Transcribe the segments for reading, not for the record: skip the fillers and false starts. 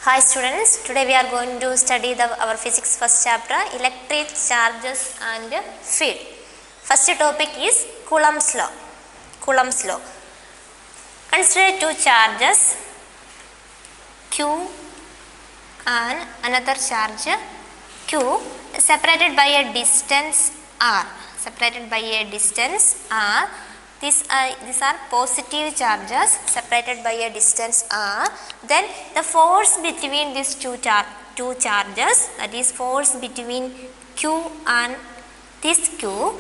Hi students, today we are going to study our physics first chapter, electric charges and field. First topic is Coulomb's law. Coulomb's law. Consider two charges Q and another charge Q separated by a distance R. Separated by a distance R. These are positive charges separated by a distance R. Then the force between these two charges, that is force between Q and this Q,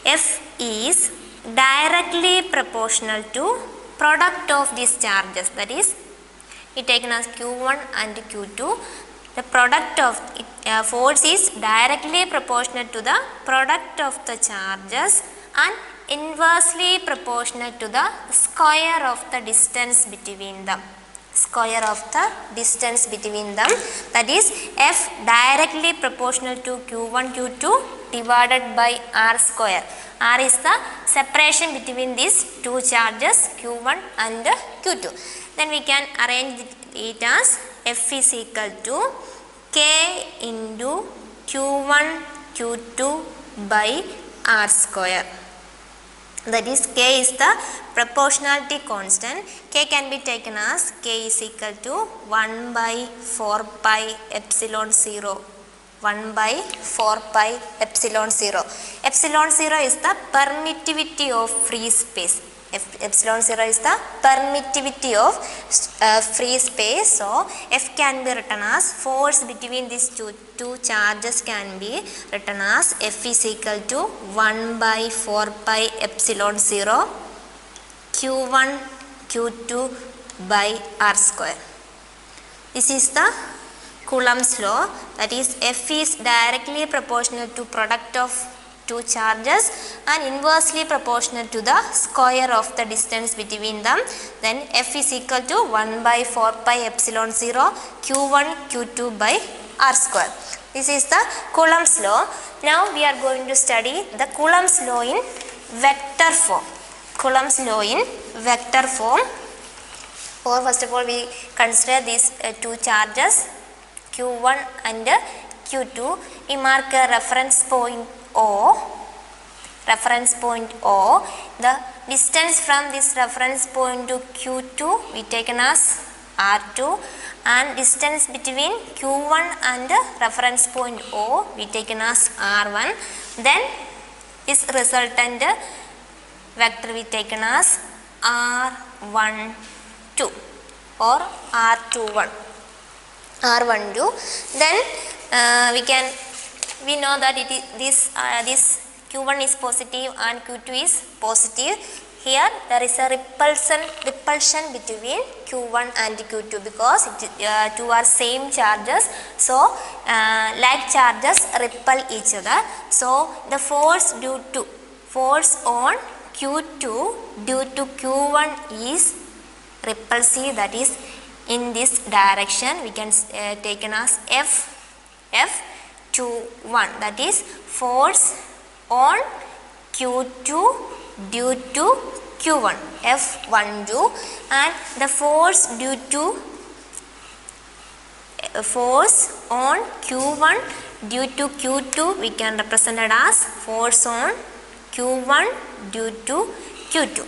F is directly proportional to product of these charges. That is, we taken as Q1 and Q2. The product of force is directly proportional to the product of the charges and inversely proportional to the square of the distance between them. Square of the distance between them, that is F directly proportional to Q1 Q2 divided by R square. R is the separation between these two charges Q1 and Q2. Then we can arrange it as F is equal to K into Q1 Q2 by R square. That is, K is the proportionality constant. K can be taken as K is equal to 1 by 4 pi epsilon 0. 1 by 4 pi epsilon 0. Epsilon 0 is the permittivity of free space. Epsilon 0 is the permittivity of free space. So, F can be written as force between these two charges can be written as F is equal to 1 by 4 pi epsilon 0 Q1 Q2 by R square. This is the Coulomb's law, that is F is directly proportional to product of two charges and inversely proportional to the square of the distance between them. Then F is equal to 1 by 4 pi epsilon 0 Q1 Q2 by R square. This is the Coulomb's law. Now we are going to study the Coulomb's law in vector form. Coulomb's law in vector form. First of all, we consider these two charges Q1 and Q2. We mark a reference point O. Reference point O. The distance from this reference point to Q2 we taken as R2, and distance between Q1 and reference point O we taken as R1. Then this resultant vector we taken as R12 or R21. R12. Then we know that it is this Q1 is positive and Q2 is positive. Here there is a repulsion between Q1 and Q2 because two are same charges. So like charges repel each other. So the force on Q2 due to Q1 is repulsive, that is in this direction. We can take as F21, that is force on Q2 due to Q1, F12, and the force on Q1 due to Q2 we can represent it as force on Q1 due to Q2.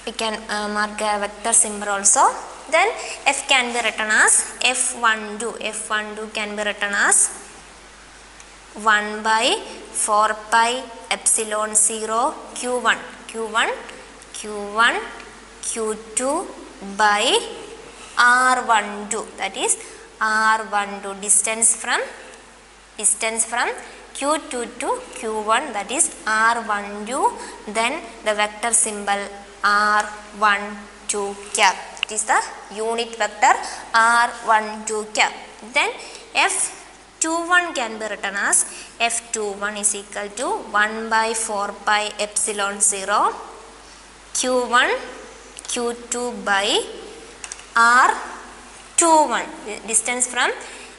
We can mark a vector symbol also. Then F can be written as F12. F12 can be written as 1 by 4 pi epsilon 0 Q1 Q2 by R12, that is R12 distance from Q2 to Q1, that is R12. Then the vector symbol R12 cap. It is the unit vector R12 cap. Then F21 can be written as F21 is equal to 1 by 4 pi epsilon 0 Q1 Q2 by R21, distance from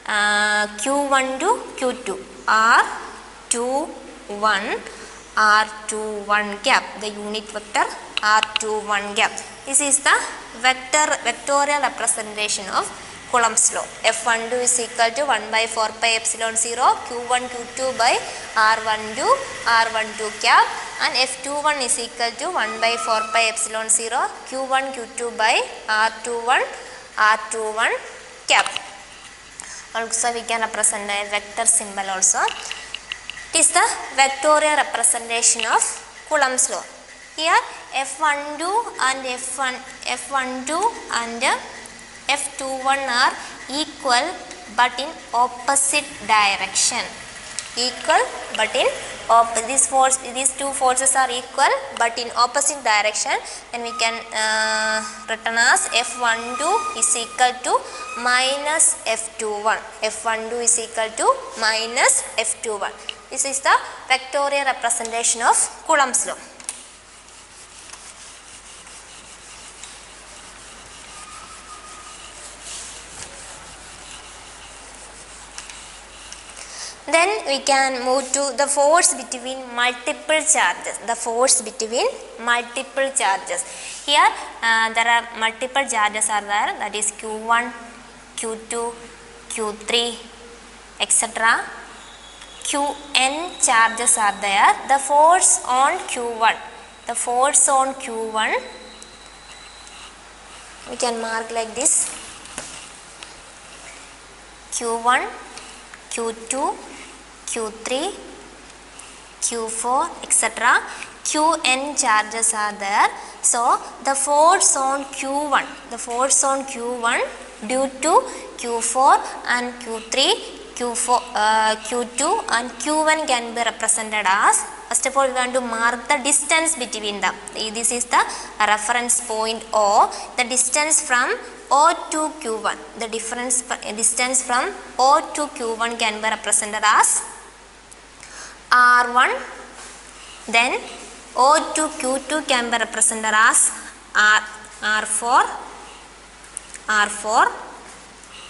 Q1 to Q2, R21 cap, the unit vector R21 gap. This is the vectorial representation of Coulomb's law. F12 is equal to 1 by 4 pi epsilon 0 Q1 Q2 by R12 cap, and F21 is equal to 1 by 4 pi epsilon 0 Q1 Q2 by R21 cap. Also we can represent a vector symbol also. It is the vectorial representation of Coulomb's law. Here F12 and F12 and F21 are equal but in opposite direction. Equal but in these two forces are equal but in opposite direction. Then we can written as F12 is equal to minus F21. F12 is equal to minus F21. This is the vectorial representation of Coulomb's law. Then we can move to the force between multiple charges. The force between multiple charges. Here there are multiple charges are there, that is Q1, Q2, Q3, etc. Qn charges are there. The force on Q1. The force on Q1 we can mark like this. Q1, Q2, Q3, Q4, etc. Qn charges are there. So the force on Q1, due to Q4 and Q3, Q2 and Q1 can be represented as, first of all we want to mark the distance between them. This is the reference point O. The distance from O to Q1. The distance from O to Q1 can be represented as R1. Then O to Q2 can be represented as R4.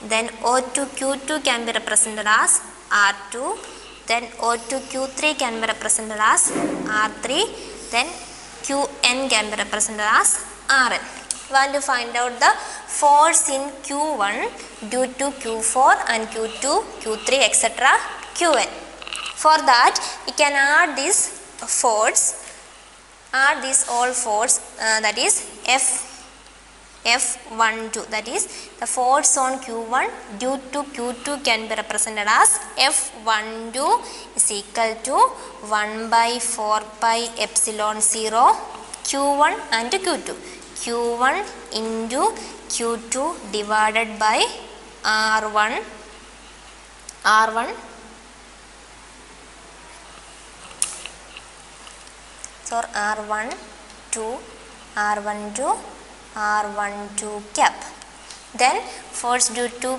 Then O to Q2 can be represented as R2. Then O to Q3 can be represented as R3. Then Qn can be represented as Rn. We want to find out the force in Q1 due to Q4 and Q2, Q3, etc. Qn. For that we can add this force, all force, that is F12, that is the force on Q1 due to Q2 can be represented as F12 is equal to 1 by 4 pi epsilon 0 Q1 and Q2. Q1 into Q2 divided by R1. So R12 cap. Then force due to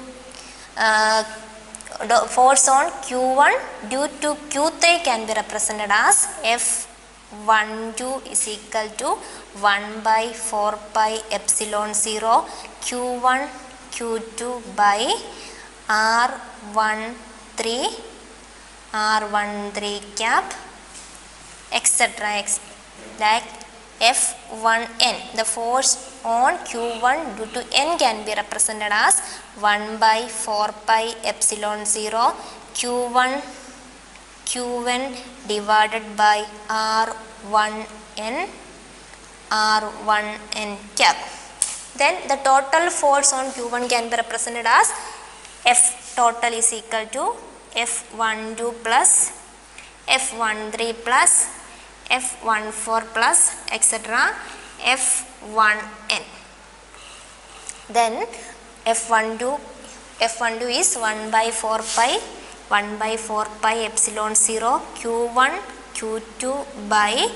force on Q1 due to Q3 can be represented as F12 is equal to 1 by 4 pi epsilon 0 Q1 Q2 by R13 cap, etc. like F1n. The force on Q1 due to n can be represented as 1 by 4 pi epsilon 0 Q1 Qn divided by R1n cap. Then the total force on Q1 can be represented as F total is equal to F12 plus F13 plus F14 plus etc. F1n. Then F12 is 1 by 4 pi epsilon 0 Q1 Q2 by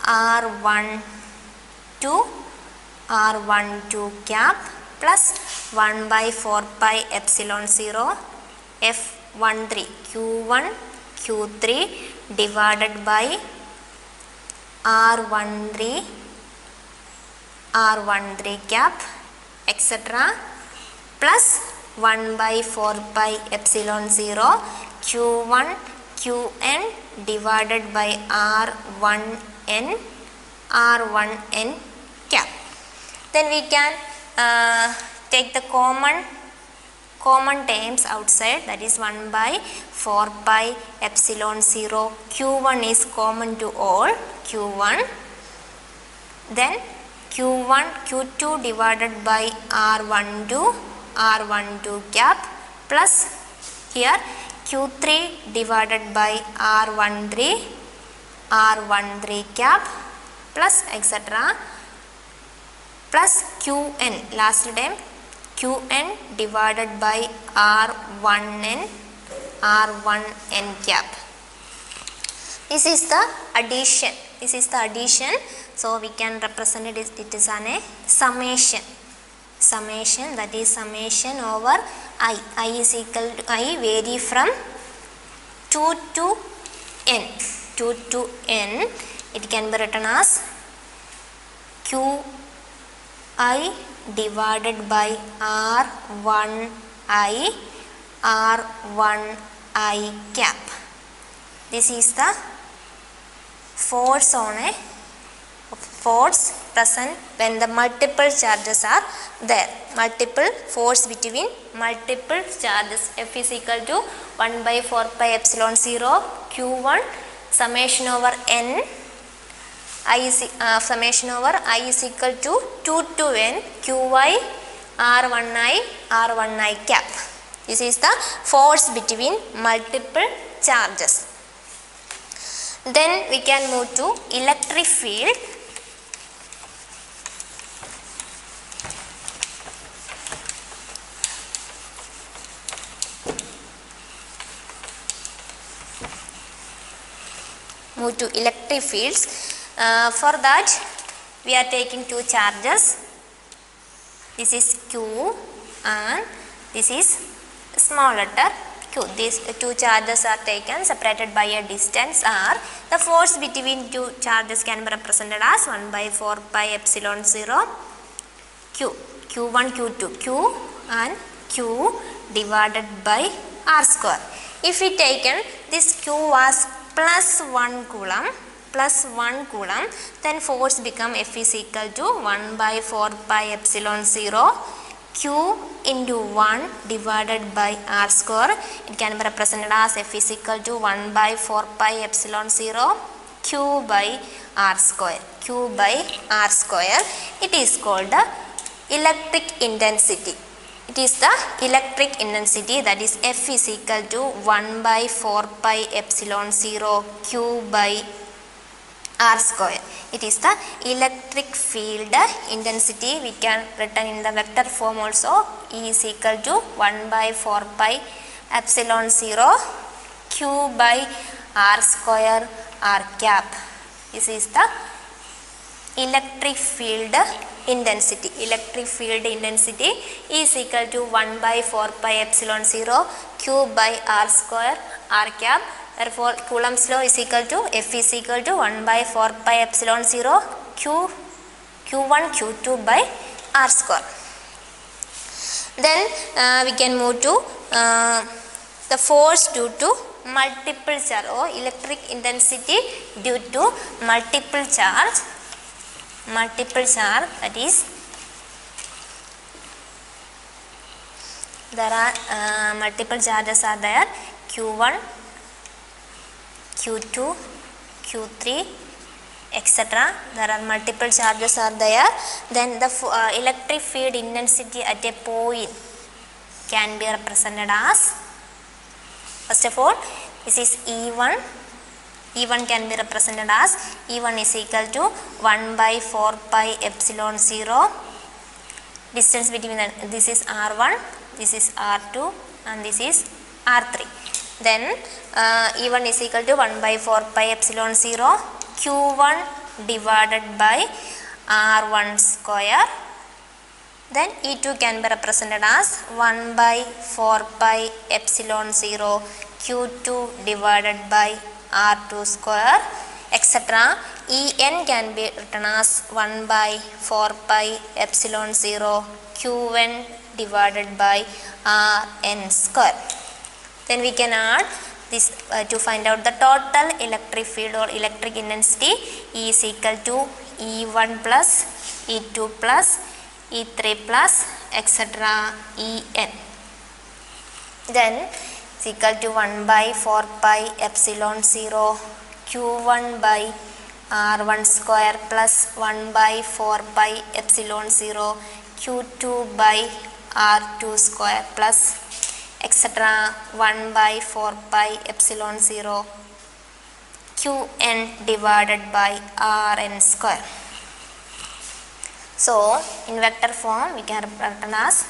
R12 cap plus 1 by 4 pi epsilon 0 F13 Q1 Q3 divided by R13 cap, etc. plus 1 by 4 pi epsilon 0 Q1 Qn divided by R1n R1n cap. Then we can take the common terms outside, that is 1 by 4 pi epsilon 0. Q1 is common to all, Q1. Then Q1, Q2 divided by R12 cap, plus here Q3 divided by R13 cap, plus etc. plus Qn, last time Qn divided by R1n cap. This is the addition. So we can represent it as a summation. That is summation over I. I is equal to I vary from 2 to n. 2 to n. It can be written as Qi divided by R1i cap. This is the force present when the multiple charges are there. Multiple force between multiple charges. F is equal to 1 by 4 pi epsilon 0 Q1 summation over n. Summation over I is equal to 2 to n Qi R1i cap. This is the force between multiple charges. Then we can move to electric field. Move to electric fields. For that we are taking two charges. This is Q and this is small letter Q. These two charges are taken, separated by a distance R. The force between two charges can be represented as 1 by 4 pi epsilon 0 Q. Q1, Q2, Q and Q divided by R square. If we taken this Q was plus 1 coulomb, then force become F is equal to 1 by 4 pi epsilon 0 Q into 1 divided by R square. It can be represented as F is equal to 1 by 4 pi epsilon 0 Q by R square. It is called the electric intensity. That is F is equal to 1 by 4 pi epsilon 0 Q by R square. It is the electric field intensity. We can written in the vector form also. E is equal to 1 by 4 pi epsilon 0 Q by R square R cap. This is the electric field intensity. is equal to 1 by 4 pi epsilon 0 Q by R square R cap. Therefore, Coulomb's law is equal to F is equal to 1 by 4 pi epsilon 0 Q1 Q2 by R square. Then we can move to the force due to multiple charge or electric intensity due to multiple charge. That is, there are multiple charges are there, Q1, Q2, Q3, etc. There are multiple charges are there. Then the electric field intensity at a point can be represented as, first of all, this is E1. E1 can be represented as E1 is equal to 1 by 4 pi epsilon 0. Distance between this is R1, this is R2 and this is R3. Then E1 is equal to 1 by 4 pi epsilon 0 Q1 divided by R1 square. Then E2 can be represented as 1 by 4 pi epsilon 0 Q2 divided by R2 square, etc. En can be written as 1 by 4 pi epsilon 0 Qn divided by Rn square. Then we can add this to find out the total electric field or electric intensity. E is equal to E1 plus E2 plus E3 plus etc. En. Then it's equal to 1 by 4 pi epsilon 0 Q1 by R1 square plus 1 by 4 pi epsilon 0 Q2 by R2 square plus etc. 1 by 4 pi epsilon 0 Qn divided by Rn square. So in vector form we can written as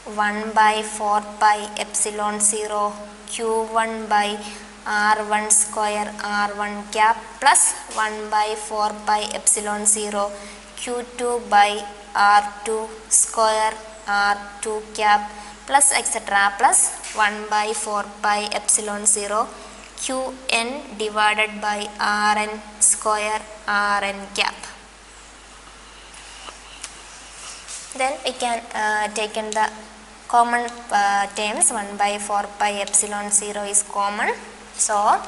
1 by 4 pi epsilon 0 Q1 by R1 square R1 cap plus 1 by 4 pi epsilon 0 Q2 by R2 square R2 cap plus etc. plus 1 by 4 pi epsilon 0 Qn divided by Rn square Rn cap. Then we can take in the common terms. 1 by 4 pi epsilon 0 is common. So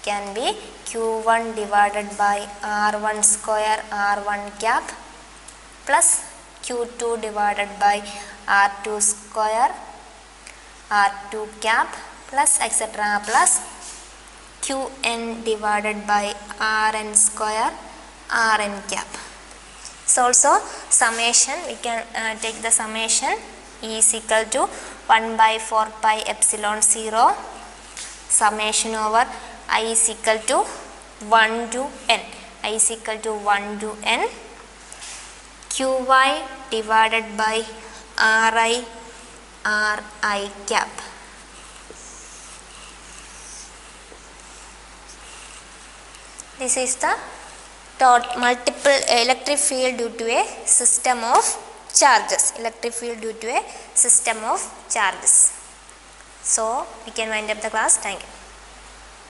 can be Q1 divided by R1 square R1 cap plus Q2 divided by R2 square R2 cap plus etc. plus Qn divided by Rn square Rn cap. So also summation, we can take the summation E is equal to 1 by 4 pi epsilon 0 summation over I is equal to 1 to n. I is equal to 1 to n Qy divided by Ri Ri cap. This is the multiple electric field due to a system of charges. Electric field due to a system of charges. So we can wind up the class. Thank you.